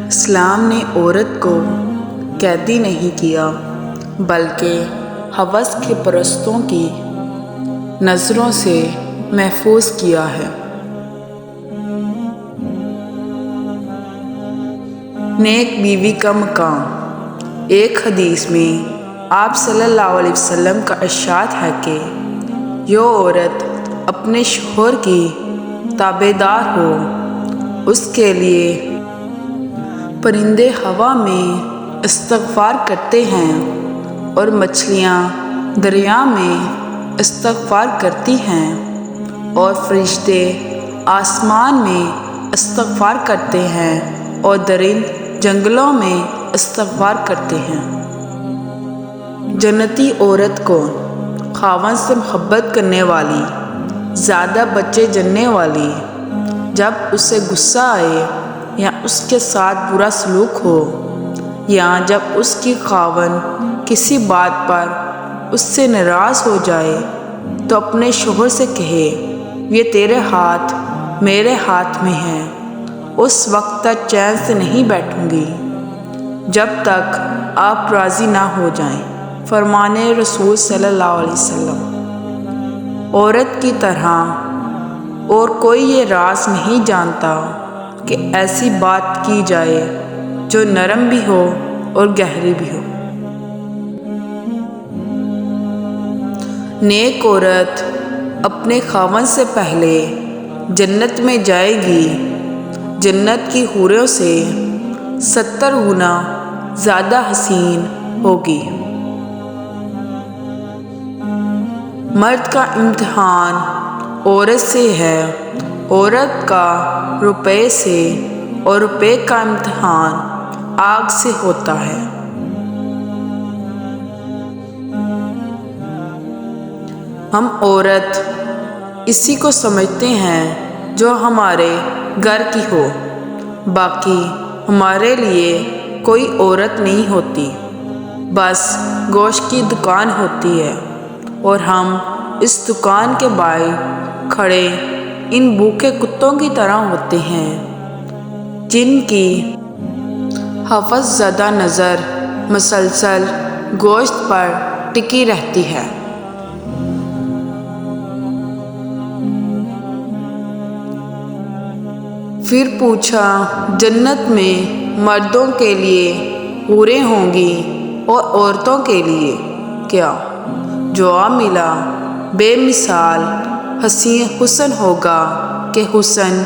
اسلام نے عورت کو قیدی نہیں کیا بلکہ ہوس کے پرستوں کی نظروں سے محفوظ کیا ہے۔ نیک بیوی کا مقام۔ ایک حدیث میں آپ صلی اللہ علیہ وسلم کا ارشاد ہے کہ جو عورت اپنے شوہر کی تابعدار ہو اس کے لیے پرندے ہوا میں استغفار کرتے ہیں اور مچھلیاں دریا میں استغفار کرتی ہیں اور فرشتے آسمان میں استغفار کرتے ہیں اور درند جنگلوں میں استغفار کرتے ہیں۔ جنتی عورت کو خاوند سے محبت کرنے والی، زیادہ بچے جننے والی، جب اسے غصہ آئے یا اس کے ساتھ برا سلوک ہو یا جب اس کی خاوند کسی بات پر اس سے ناراض ہو جائے تو اپنے شوہر سے کہے یہ تیرے ہاتھ میرے ہاتھ میں ہے، اس وقت تک چین سے نہیں بیٹھوں گی جب تک آپ راضی نہ ہو جائیں۔ فرمان رسول صلی اللہ علیہ وسلم۔ عورت کی طرح اور کوئی یہ راز نہیں جانتا کہ ایسی بات کی جائے جو نرم بھی ہو اور گہری بھی ہو۔ نیک عورت اپنے خاوند سے پہلے جنت میں جائے گی، جنت کی حوروں سے 70 گنا زیادہ حسین ہوگی۔ مرد کا امتحان عورت سے ہے، عورت کا روپے سے، اور روپے کا امتحان آگ سے ہوتا ہے۔ ہم عورت اسی کو سمجھتے ہیں جو ہمارے گھر کی ہو، باقی ہمارے لیے کوئی عورت نہیں ہوتی، بس گوشت کی دکان ہوتی ہے اور ہم اس دکان کے باہر کھڑے ان بھوکے کتوں کی طرح ہوتے ہیں جن کی حوس زدہ نظر مسلسل گوشت پر ٹکی رہتی ہے۔ پھر پوچھا جنت میں مردوں کے لیے حوریں ہوں گی اور عورتوں کے لیے کیا؟ جواب ملا بے مثال حسن ہوگا کہ حسن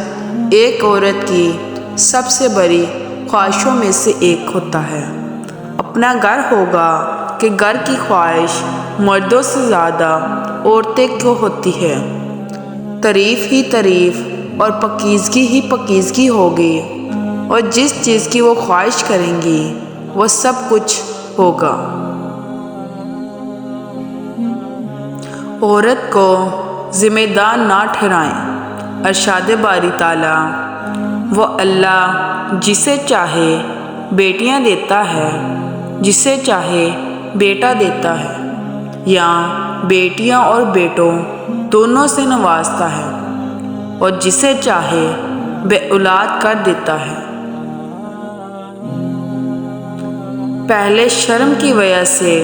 ایک عورت کی سب سے بڑی خواہشوں میں سے ایک ہوتا ہے۔ اپنا گھر ہوگا کہ گھر کی خواہش مردوں سے زیادہ عورتیں کو ہوتی ہے۔ تعریف ہی تعریف اور پاکیزگی ہی پاکیزگی ہوگی اور جس چیز کی وہ خواہش کریں گی وہ سب کچھ ہوگا۔ عورت کو ذمہ دار نہ ٹھہرائیں۔ ارشاد باری تعالیٰ، وہ اللہ جسے چاہے بیٹیاں دیتا ہے، جسے چاہے بیٹا دیتا ہے، یا بیٹیاں اور بیٹوں دونوں سے نوازتا ہے، اور جسے چاہے بے اولاد کر دیتا ہے۔ پہلے شرم کی وجہ سے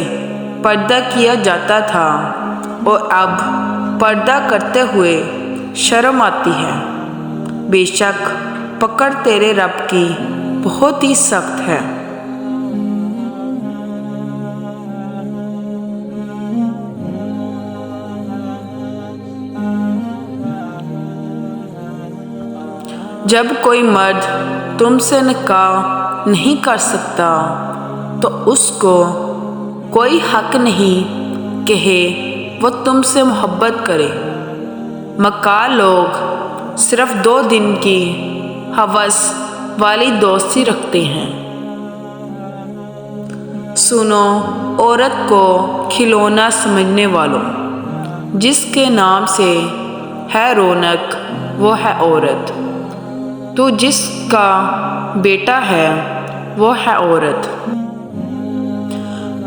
پردہ کیا جاتا تھا اور اب پردہ کرتے ہوئے شرم آتی ہے۔ بے شک پکڑ تیرے رب کی بہت ہی سخت ہے۔ جب کوئی مرد تم سے نکاح نہیں کر سکتا تو اس کو کوئی حق نہیں کہ وہ تم سے محبت کرے۔ مکہ لوگ صرف 2 دن کی ہوس والی دوستی رکھتے ہیں۔ سنو عورت کو کھلونا سمجھنے والوں، جس کے نام سے ہے رونق وہ ہے عورت، تو جس کا بیٹا ہے وہ ہے عورت۔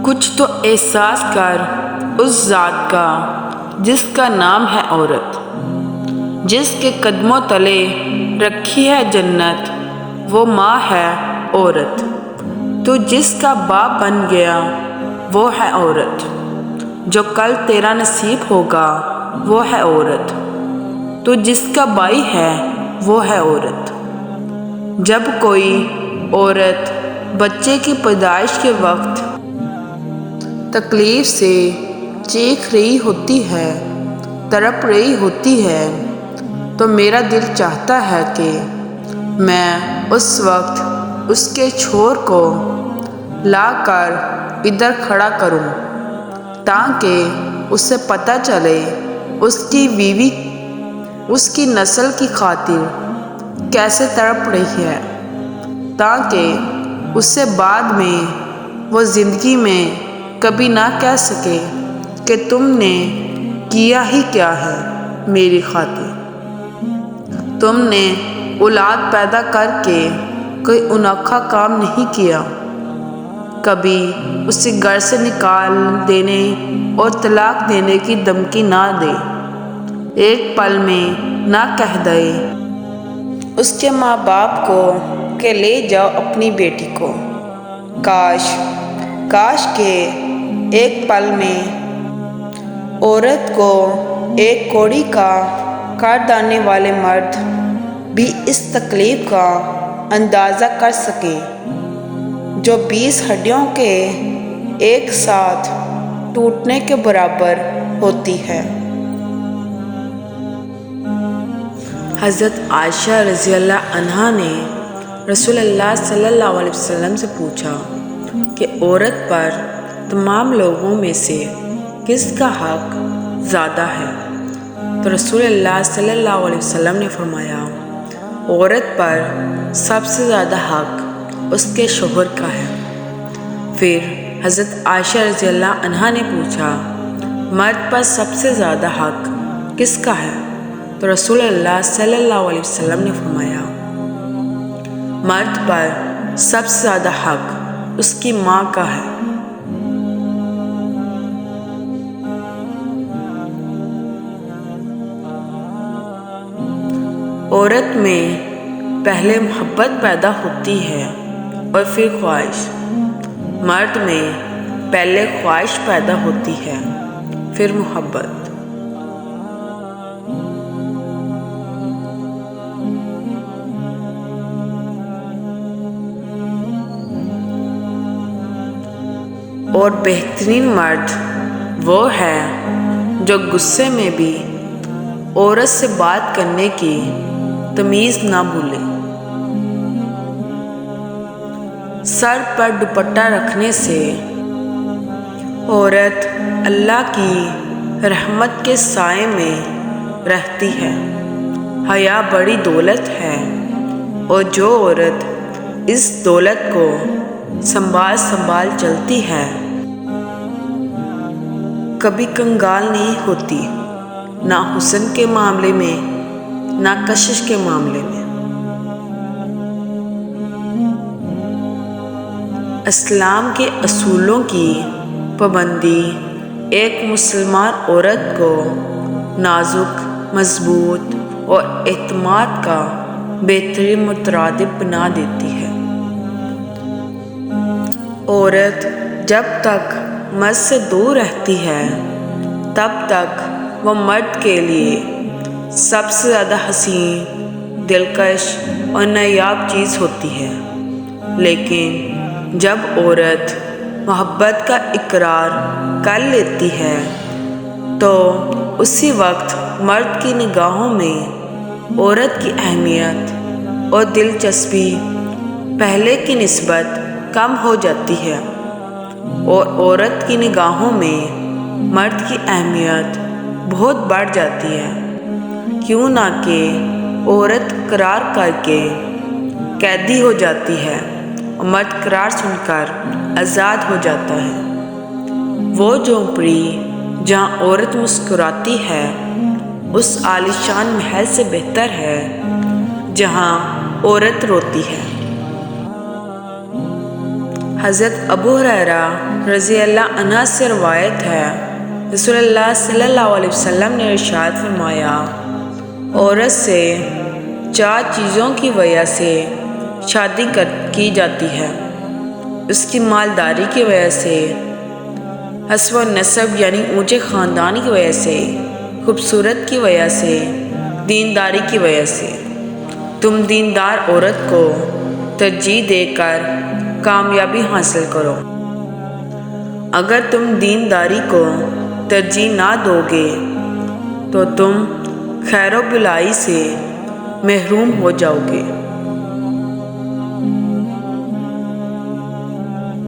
کچھ تو احساس کر اس ذات کا جس کا نام ہے عورت، جس کے قدموں تلے رکھی ہے جنت، وہ ماں ہے عورت، تو جس کا باپ بن گیا وہ ہے عورت، جو کل تیرا نصیب ہوگا وہ ہے عورت، تو جس کا بھائی ہے وہ ہے عورت۔ جب کوئی عورت بچے کی پیدائش کے وقت تکلیف سے چیخ رہی ہوتی ہے، تڑپ رہی ہوتی ہے، تو میرا دل چاہتا ہے کہ میں اس وقت اس کے چھور کو لا کر ادھر کھڑا کروں، تاکہ اسے پتہ چلے اس کی بیوی اس کی نسل کی خاطر کیسے تڑپ رہی ہے، تاکہ اسے بعد میں وہ زندگی میں کبھی نہ کہہ سکے کہ تم نے کیا ہی کیا ہے میری خاطر، تم نے اولاد پیدا کر کے کوئی انوکھا کام نہیں کیا، کبھی اسے گھر سے نکال دینے اور طلاق دینے کی دھمکی نہ دے، ایک پل میں نہ کہہ دے اس کے ماں باپ کو کہ لے جاؤ اپنی بیٹی کو۔ کاش کہ ایک پل میں عورت کو ایک کوڑی کا کر ڈالنے والے مرد بھی اس تکلیف کا اندازہ کر سکے جو 20 ہڈیوں کے ایک ساتھ ٹوٹنے کے برابر ہوتی ہے۔ حضرت عائشہ رضی اللہ عنہا نے رسول اللہ صلی اللہ علیہ وسلم سے پوچھا کہ عورت پر تمام لوگوں میں سے کس کا حق زیادہ ہے؟ تو رسول اللہ صلی اللہ علیہ وسلم نے فرمایا، عورت پر سب سے زیادہ حق اس کے شوہر کا ہے۔ پھر حضرت عائشہ رضی اللہ عنہا نے پوچھا، مرد پر سب سے زیادہ حق کس کا ہے؟ تو رسول اللہ صلی اللہ علیہ وسلم نے فرمایا، مرد پر سب سے زیادہ حق اس کی ماں کا ہے۔ عورت میں پہلے محبت پیدا ہوتی ہے اور پھر خواہش، مرد میں پہلے خواہش پیدا ہوتی ہے پھر محبت۔ اور بہترین مرد وہ ہے جو غصے میں بھی عورت سے بات کرنے کی تمیز نہ بھولے، سر پر دوپٹہ رکھنے سے عورت اللہ کی رحمت کے سائے میں رہتی ہے۔ حیا بڑی دولت ہے، اور جو عورت اس دولت کو سنبھال چلتی ہے کبھی کنگال نہیں ہوتی، نہ حسن کے معاملے میں نہ کشش کے معاملے میں۔ اسلام کے اصولوں کی پابندی ایک مسلمان عورت کو نازک، مضبوط اور اعتماد کا بہترین مترادف بنا دیتی ہے۔ عورت جب تک مرد سے دور رہتی ہے تب تک وہ مرد کے لیے سب سے زیادہ حسین، دلکش اور نایاب چیز ہوتی ہے، لیکن جب عورت محبت کا اقرار کر لیتی ہے تو اسی وقت مرد کی نگاہوں میں عورت کی اہمیت اور دلچسپی پہلے کی نسبت کم ہو جاتی ہے، اور عورت کی نگاہوں میں مرد کی اہمیت بہت بڑھ جاتی ہے، کیوں نہ کہ عورت قرار کر کے قیدی ہو جاتی ہے اور مرد قرار سن کر آزاد ہو جاتا ہے۔ وہ جھونپڑی جہاں عورت مسکراتی ہے اس عالیشان محل سے بہتر ہے جہاں عورت روتی ہے۔ حضرت ابو ہریرہ رضی اللہ عنہ سے روایت ہے، رسول اللہ صلی اللہ علیہ وسلم نے ارشاد فرمایا، عورت سے 4 چیزوں کی وجہ سے شادی کی جاتی ہے، اس کی مالداری کی وجہ سے، حسب و نسب یعنی اونچے خاندان کی وجہ سے، خوبصورت کی وجہ سے، دینداری کی وجہ سے۔ تم دیندار عورت کو ترجیح دے کر کامیابی حاصل کرو۔ اگر تم دینداری کو ترجیح نہ دو گے تو تم خیر و بلائی سے محروم ہو جاؤ گے۔